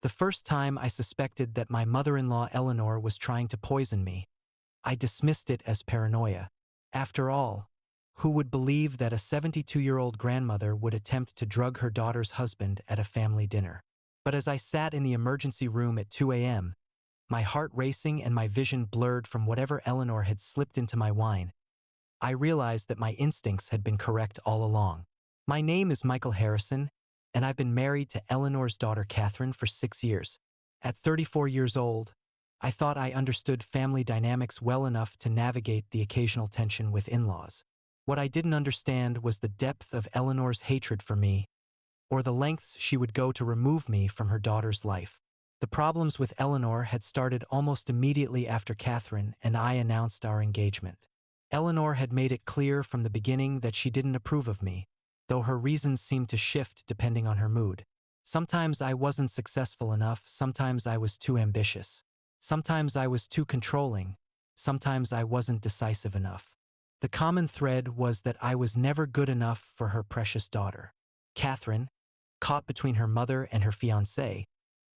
The first time I suspected that my mother-in-law Eleanor was trying to poison me, I dismissed it as paranoia. After all, who would believe that a 72-year-old grandmother would attempt to drug her daughter's husband at a family dinner? But as I sat in the emergency room at 2 a.m., my heart racing and my vision blurred from whatever Eleanor had slipped into my wine, I realized that my instincts had been correct all along. My name is Michael Harrison, and I've been married to Eleanor's daughter Catherine for 6 years. At 34 years old, I thought I understood family dynamics well enough to navigate the occasional tension with in-laws. What I didn't understand was the depth of Eleanor's hatred for me, or the lengths she would go to remove me from her daughter's life. The problems with Eleanor had started almost immediately after Catherine and I announced our engagement. Eleanor had made it clear from the beginning that she didn't approve of me, though her reasons seemed to shift depending on her mood. Sometimes I wasn't successful enough, sometimes I was too ambitious. Sometimes I was too controlling, sometimes I wasn't decisive enough. The common thread was that I was never good enough for her precious daughter. Catherine, caught between her mother and her fiancé,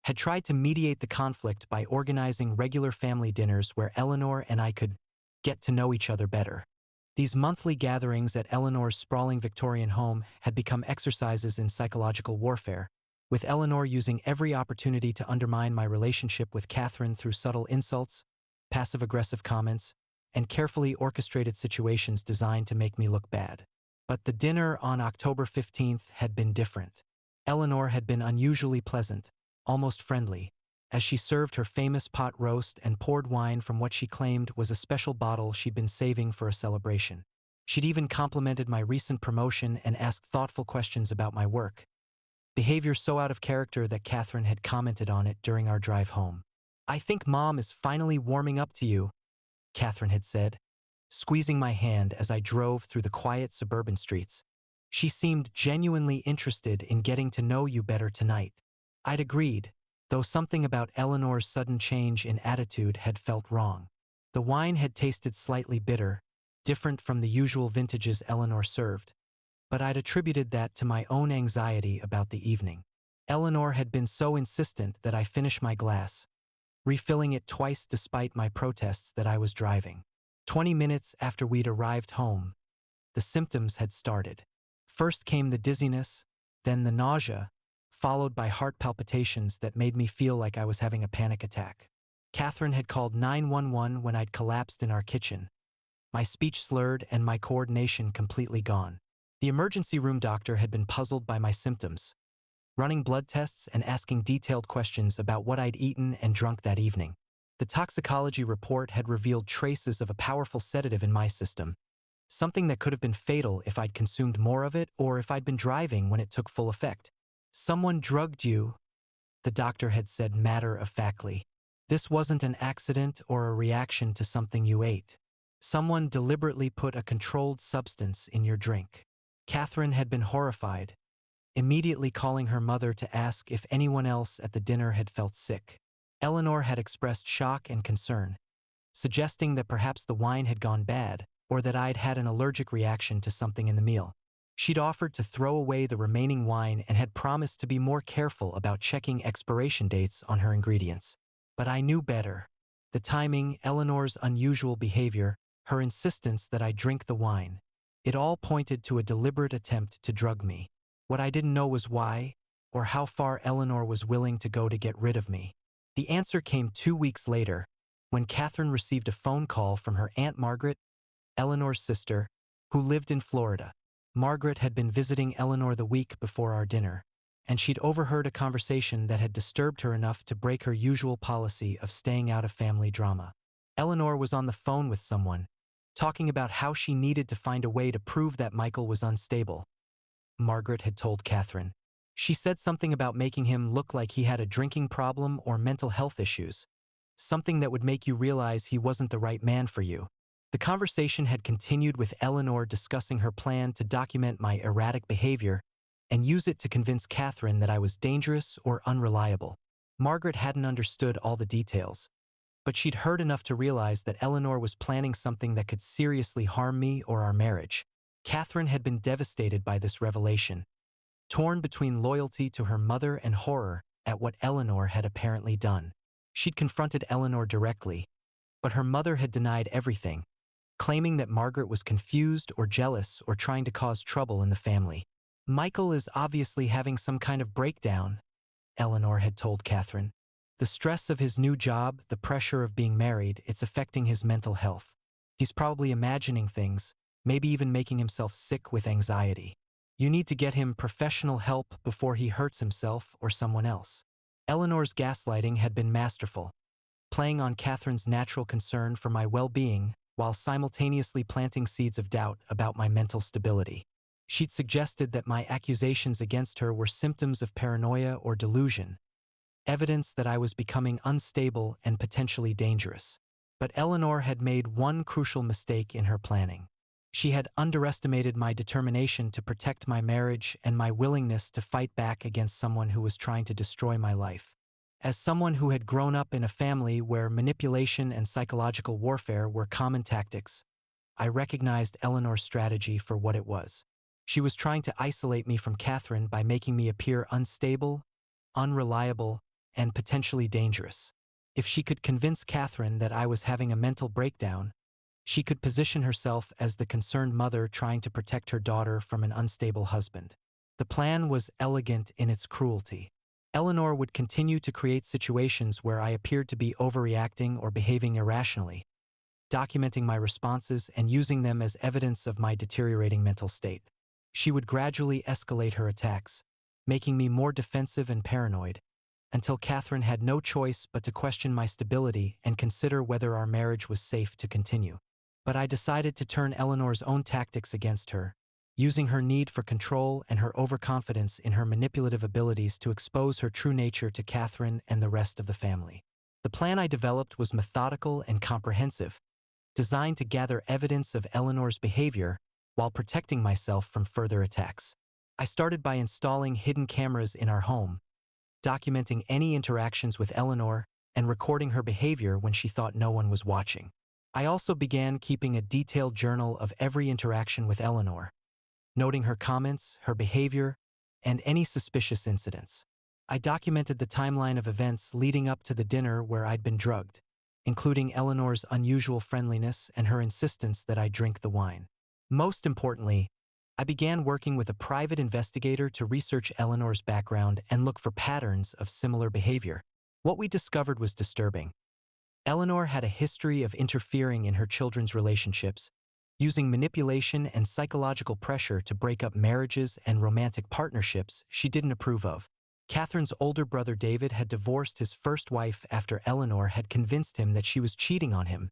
had tried to mediate the conflict by organizing regular family dinners where Eleanor and I could get to know each other better. These monthly gatherings at Eleanor's sprawling Victorian home had become exercises in psychological warfare, with Eleanor using every opportunity to undermine my relationship with Catherine through subtle insults, passive-aggressive comments, and carefully orchestrated situations designed to make me look bad. But the dinner on October 15th had been different. Eleanor had been unusually pleasant, almost friendly, as she served her famous pot roast and poured wine from what she claimed was a special bottle she'd been saving for a celebration. She'd even complimented my recent promotion and asked thoughtful questions about my work, behavior so out of character that Catherine had commented on it during our drive home. "I think Mom is finally warming up to you," Catherine had said, squeezing my hand as I drove through the quiet suburban streets. "She seemed genuinely interested in getting to know you better tonight." I'd agreed, though something about Eleanor's sudden change in attitude had felt wrong. The wine had tasted slightly bitter, different from the usual vintages Eleanor served, but I'd attributed that to my own anxiety about the evening. Eleanor had been so insistent that I finish my glass, refilling it twice despite my protests that I was driving. 20 minutes after we'd arrived home, the symptoms had started. First came the dizziness, then the nausea, followed by heart palpitations that made me feel like I was having a panic attack. Catherine had called 911 when I'd collapsed in our kitchen, my speech slurred and my coordination completely gone. The emergency room doctor had been puzzled by my symptoms, running blood tests and asking detailed questions about what I'd eaten and drunk that evening. The toxicology report had revealed traces of a powerful sedative in my system, something that could have been fatal if I'd consumed more of it or if I'd been driving when it took full effect. "Someone drugged you," the doctor had said matter-of-factly. "This wasn't an accident or a reaction to something you ate. Someone deliberately put a controlled substance in your drink." Catherine had been horrified, immediately calling her mother to ask if anyone else at the dinner had felt sick. Eleanor had expressed shock and concern, suggesting that perhaps the wine had gone bad or that I'd had an allergic reaction to something in the meal. She'd offered to throw away the remaining wine and had promised to be more careful about checking expiration dates on her ingredients. But I knew better. The timing, Eleanor's unusual behavior, her insistence that I drink the wine, it all pointed to a deliberate attempt to drug me. What I didn't know was why, or how far Eleanor was willing to go to get rid of me. The answer came 2 weeks later, when Catherine received a phone call from her Aunt Margaret, Eleanor's sister, who lived in Florida. Margaret had been visiting Eleanor the week before our dinner, and she'd overheard a conversation that had disturbed her enough to break her usual policy of staying out of family drama. Eleanor was on the phone with someone, talking about how she needed to find a way to prove that Michael was unstable, Margaret had told Catherine. She said something about making him look like he had a drinking problem or mental health issues, something that would make you realize he wasn't the right man for you. The conversation had continued with Eleanor discussing her plan to document my erratic behavior and use it to convince Catherine that I was dangerous or unreliable. Margaret hadn't understood all the details, but she'd heard enough to realize that Eleanor was planning something that could seriously harm me or our marriage. Catherine had been devastated by this revelation, torn between loyalty to her mother and horror at what Eleanor had apparently done. She'd confronted Eleanor directly, but her mother had denied everything, claiming that Margaret was confused or jealous or trying to cause trouble in the family. "Michael is obviously having some kind of breakdown," Eleanor had told Catherine. "The stress of his new job, the pressure of being married, it's affecting his mental health. He's probably imagining things, maybe even making himself sick with anxiety. You need to get him professional help before he hurts himself or someone else." Eleanor's gaslighting had been masterful, playing on Catherine's natural concern for my well-being while simultaneously planting seeds of doubt about my mental stability. She'd suggested that my accusations against her were symptoms of paranoia or delusion, evidence that I was becoming unstable and potentially dangerous. But Eleanor had made one crucial mistake in her planning. She had underestimated my determination to protect my marriage and my willingness to fight back against someone who was trying to destroy my life. As someone who had grown up in a family where manipulation and psychological warfare were common tactics, I recognized Eleanor's strategy for what it was. She was trying to isolate me from Catherine by making me appear unstable, unreliable, and potentially dangerous. If she could convince Catherine that I was having a mental breakdown, she could position herself as the concerned mother trying to protect her daughter from an unstable husband. The plan was elegant in its cruelty. Eleanor would continue to create situations where I appeared to be overreacting or behaving irrationally, documenting my responses and using them as evidence of my deteriorating mental state. She would gradually escalate her attacks, making me more defensive and paranoid, until Catherine had no choice but to question my stability and consider whether our marriage was safe to continue. But I decided to turn Eleanor's own tactics against her, using her need for control and her overconfidence in her manipulative abilities to expose her true nature to Catherine and the rest of the family. The plan I developed was methodical and comprehensive, designed to gather evidence of Eleanor's behavior while protecting myself from further attacks. I started by installing hidden cameras in our home, documenting any interactions with Eleanor and recording her behavior when she thought no one was watching. I also began keeping a detailed journal of every interaction with Eleanor, noting her comments, her behavior, and any suspicious incidents. I documented the timeline of events leading up to the dinner where I'd been drugged, including Eleanor's unusual friendliness and her insistence that I drink the wine. Most importantly, I began working with a private investigator to research Eleanor's background and look for patterns of similar behavior. What we discovered was disturbing. Eleanor had a history of interfering in her children's relationships, using manipulation and psychological pressure to break up marriages and romantic partnerships she didn't approve of. Catherine's older brother David had divorced his first wife after Eleanor had convinced him that she was cheating on him,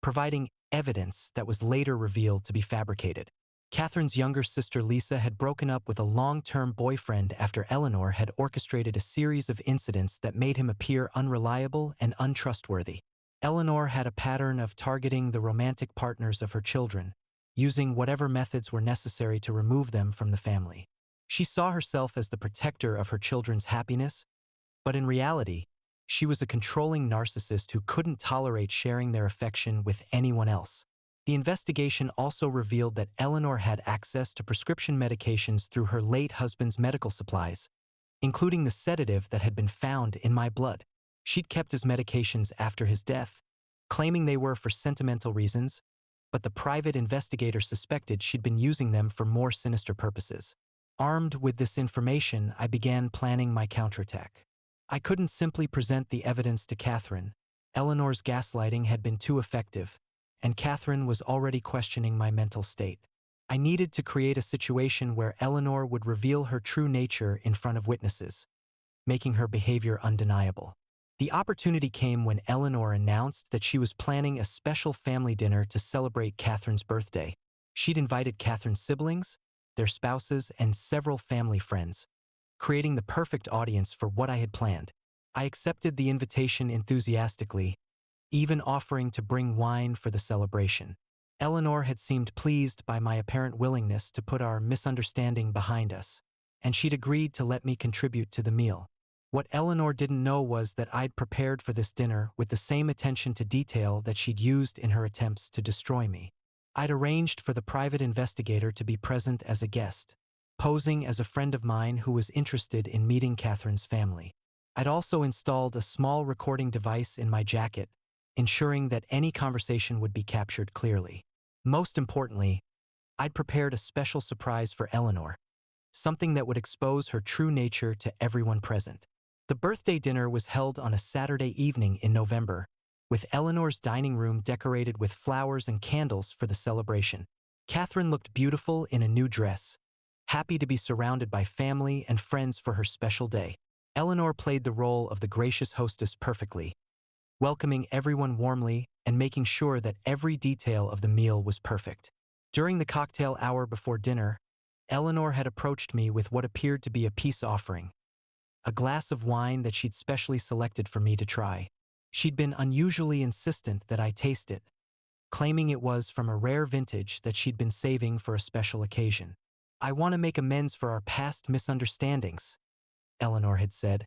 providing evidence that was later revealed to be fabricated. Catherine's younger sister Lisa had broken up with a long-term boyfriend after Eleanor had orchestrated a series of incidents that made him appear unreliable and untrustworthy. Eleanor had a pattern of targeting the romantic partners of her children, using whatever methods were necessary to remove them from the family. She saw herself as the protector of her children's happiness, but in reality, she was a controlling narcissist who couldn't tolerate sharing their affection with anyone else. The investigation also revealed that Eleanor had access to prescription medications through her late husband's medical supplies, including the sedative that had been found in my blood. She'd kept his medications after his death, claiming they were for sentimental reasons, but the private investigator suspected she'd been using them for more sinister purposes. Armed with this information, I began planning my counterattack. I couldn't simply present the evidence to Catherine. Eleanor's gaslighting had been too effective, and Catherine was already questioning my mental state. I needed to create a situation where Eleanor would reveal her true nature in front of witnesses, making her behavior undeniable. The opportunity came when Eleanor announced that she was planning a special family dinner to celebrate Catherine's birthday. She'd invited Catherine's siblings, their spouses, and several family friends, creating the perfect audience for what I had planned. I accepted the invitation enthusiastically, even offering to bring wine for the celebration. Eleanor had seemed pleased by my apparent willingness to put our misunderstanding behind us, and she'd agreed to let me contribute to the meal. What Eleanor didn't know was that I'd prepared for this dinner with the same attention to detail that she'd used in her attempts to destroy me. I'd arranged for the private investigator to be present as a guest, posing as a friend of mine who was interested in meeting Catherine's family. I'd also installed a small recording device in my jacket, ensuring that any conversation would be captured clearly. Most importantly, I'd prepared a special surprise for Eleanor, something that would expose her true nature to everyone present. The birthday dinner was held on a Saturday evening in November, with Eleanor's dining room decorated with flowers and candles for the celebration. Catherine looked beautiful in a new dress, happy to be surrounded by family and friends for her special day. Eleanor played the role of the gracious hostess perfectly, welcoming everyone warmly and making sure that every detail of the meal was perfect. During the cocktail hour before dinner, Eleanor had approached me with what appeared to be a peace offering, a glass of wine that she'd specially selected for me to try. She'd been unusually insistent that I taste it, claiming it was from a rare vintage that she'd been saving for a special occasion. "I want to make amends for our past misunderstandings," Eleanor had said,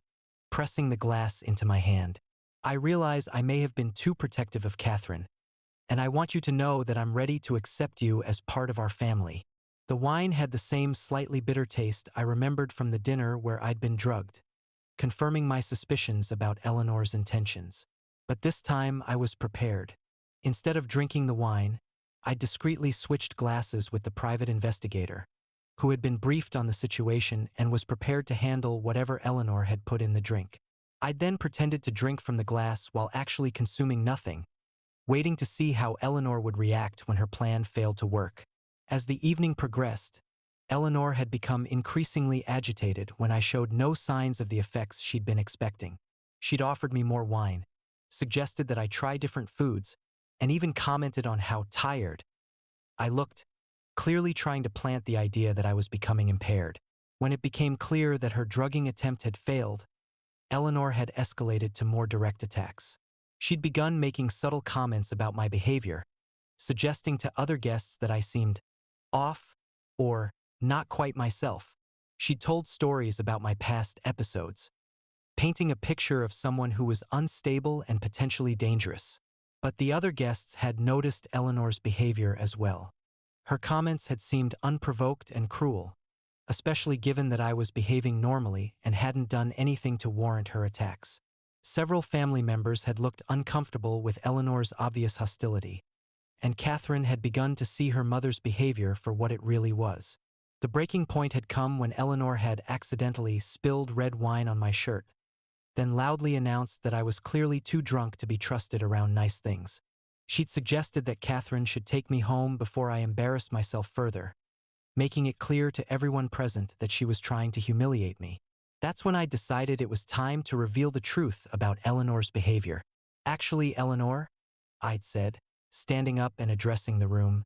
pressing the glass into my hand. "I realize I may have been too protective of Catherine, and I want you to know that I'm ready to accept you as part of our family." The wine had the same slightly bitter taste I remembered from the dinner where I'd been drugged, confirming my suspicions about Eleanor's intentions. But this time I was prepared. Instead of drinking the wine, I discreetly switched glasses with the private investigator, who had been briefed on the situation and was prepared to handle whatever Eleanor had put in the drink. I then pretended to drink from the glass while actually consuming nothing, waiting to see how Eleanor would react when her plan failed to work. As the evening progressed, Eleanor had become increasingly agitated when I showed no signs of the effects she'd been expecting. She'd offered me more wine, suggested that I try different foods, and even commented on how tired I looked, clearly trying to plant the idea that I was becoming impaired. When it became clear that her drugging attempt had failed, Eleanor had escalated to more direct attacks. She'd begun making subtle comments about my behavior, suggesting to other guests that I seemed off or not quite myself. She'd told stories about my past episodes, painting a picture of someone who was unstable and potentially dangerous. But the other guests had noticed Eleanor's behavior as well. Her comments had seemed unprovoked and cruel, especially given that I was behaving normally and hadn't done anything to warrant her attacks. Several family members had looked uncomfortable with Eleanor's obvious hostility, and Catherine had begun to see her mother's behavior for what it really was. The breaking point had come when Eleanor had accidentally spilled red wine on my shirt, then loudly announced that I was clearly too drunk to be trusted around nice things. She'd suggested that Catherine should take me home before I embarrassed myself further, making it clear to everyone present that she was trying to humiliate me. That's when I decided it was time to reveal the truth about Eleanor's behavior. "Actually, Eleanor," I'd said, standing up and addressing the room,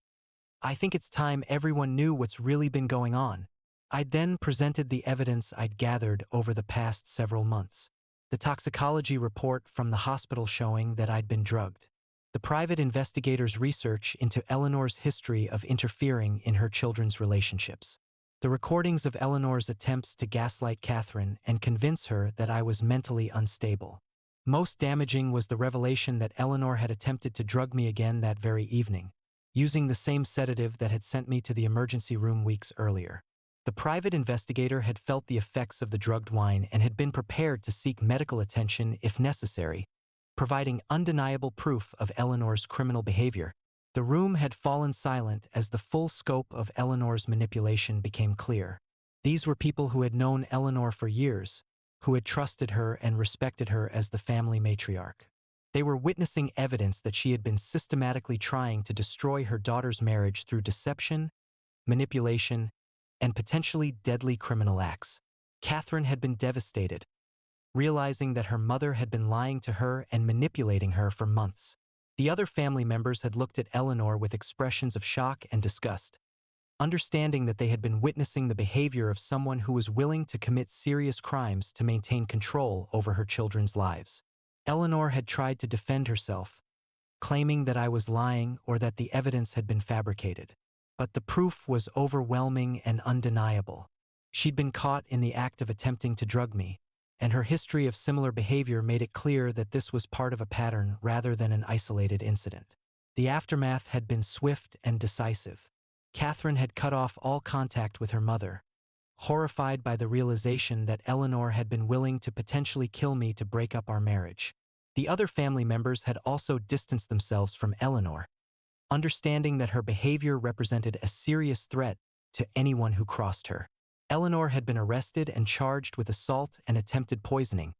"I think it's time everyone knew what's really been going on." I'd then presented the evidence I'd gathered over the past several months. The toxicology report from the hospital showing that I'd been drugged. The private investigator's research into Eleanor's history of interfering in her children's relationships. The recordings of Eleanor's attempts to gaslight Catherine and convince her that I was mentally unstable. Most damaging was the revelation that Eleanor had attempted to drug me again that very evening, using the same sedative that had sent me to the emergency room weeks earlier. The private investigator had felt the effects of the drugged wine and had been prepared to seek medical attention if necessary, providing undeniable proof of Eleanor's criminal behavior. The room had fallen silent as the full scope of Eleanor's manipulation became clear. These were people who had known Eleanor for years, who had trusted her and respected her as the family matriarch. They were witnessing evidence that she had been systematically trying to destroy her daughter's marriage through deception, manipulation, and potentially deadly criminal acts. Catherine had been devastated, realizing that her mother had been lying to her and manipulating her for months. The other family members had looked at Eleanor with expressions of shock and disgust, understanding that they had been witnessing the behavior of someone who was willing to commit serious crimes to maintain control over her children's lives. Eleanor had tried to defend herself, claiming that I was lying or that the evidence had been fabricated. But the proof was overwhelming and undeniable. She'd been caught in the act of attempting to drug me, and her history of similar behavior made it clear that this was part of a pattern rather than an isolated incident. The aftermath had been swift and decisive. Catherine had cut off all contact with her mother, horrified by the realization that Eleanor had been willing to potentially kill me to break up our marriage. The other family members had also distanced themselves from Eleanor, understanding that her behavior represented a serious threat to anyone who crossed her. Eleanor had been arrested and charged with assault and attempted poisoning,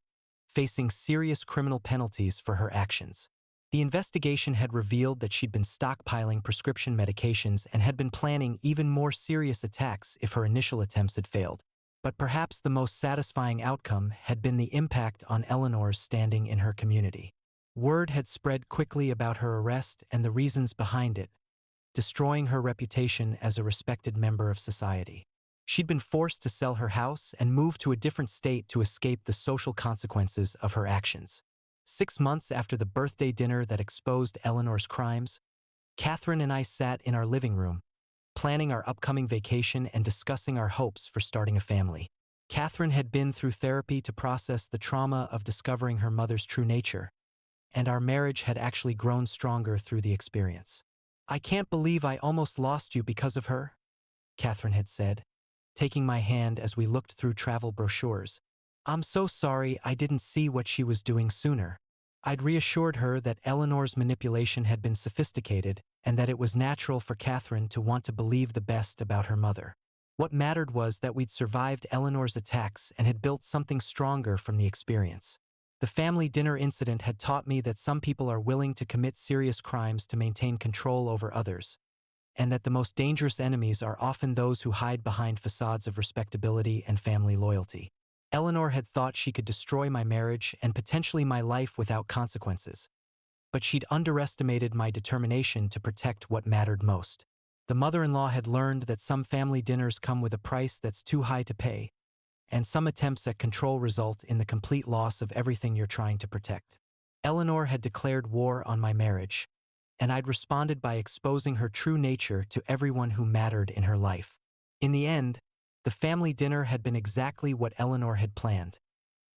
facing serious criminal penalties for her actions. The investigation had revealed that she'd been stockpiling prescription medications and had been planning even more serious attacks if her initial attempts had failed. But perhaps the most satisfying outcome had been the impact on Eleanor's standing in her community. Word had spread quickly about her arrest and the reasons behind it, destroying her reputation as a respected member of society. She'd been forced to sell her house and move to a different state to escape the social consequences of her actions. 6 months after the birthday dinner that exposed Eleanor's crimes, Catherine and I sat in our living room, planning our upcoming vacation and discussing our hopes for starting a family. Catherine had been through therapy to process the trauma of discovering her mother's true nature, and our marriage had actually grown stronger through the experience. "I can't believe I almost lost you because of her," Catherine had said, taking my hand as we looked through travel brochures. "I'm so sorry I didn't see what she was doing sooner." I'd reassured her that Eleanor's manipulation had been sophisticated and that it was natural for Catherine to want to believe the best about her mother. What mattered was that we'd survived Eleanor's attacks and had built something stronger from the experience. The family dinner incident had taught me that some people are willing to commit serious crimes to maintain control over others, and that the most dangerous enemies are often those who hide behind facades of respectability and family loyalty. Eleanor had thought she could destroy my marriage and potentially my life without consequences, but she'd underestimated my determination to protect what mattered most. The mother-in-law had learned that some family dinners come with a price that's too high to pay, and some attempts at control result in the complete loss of everything you're trying to protect. Eleanor had declared war on my marriage, and I'd responded by exposing her true nature to everyone who mattered in her life. In the end, the family dinner had been exactly what Eleanor had planned,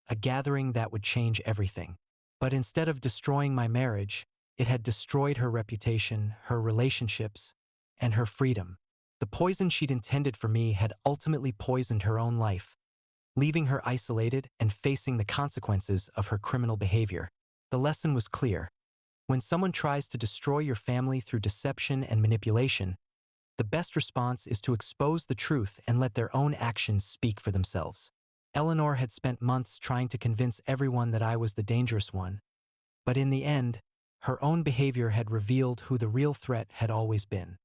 a gathering that would change everything. But instead of destroying my marriage, it had destroyed her reputation, her relationships, and her freedom. The poison she'd intended for me had ultimately poisoned her own life, leaving her isolated and facing the consequences of her criminal behavior. The lesson was clear. When someone tries to destroy your family through deception and manipulation, the best response is to expose the truth and let their own actions speak for themselves. Eleanor had spent months trying to convince everyone that I was the dangerous one, but in the end, her own behavior had revealed who the real threat had always been.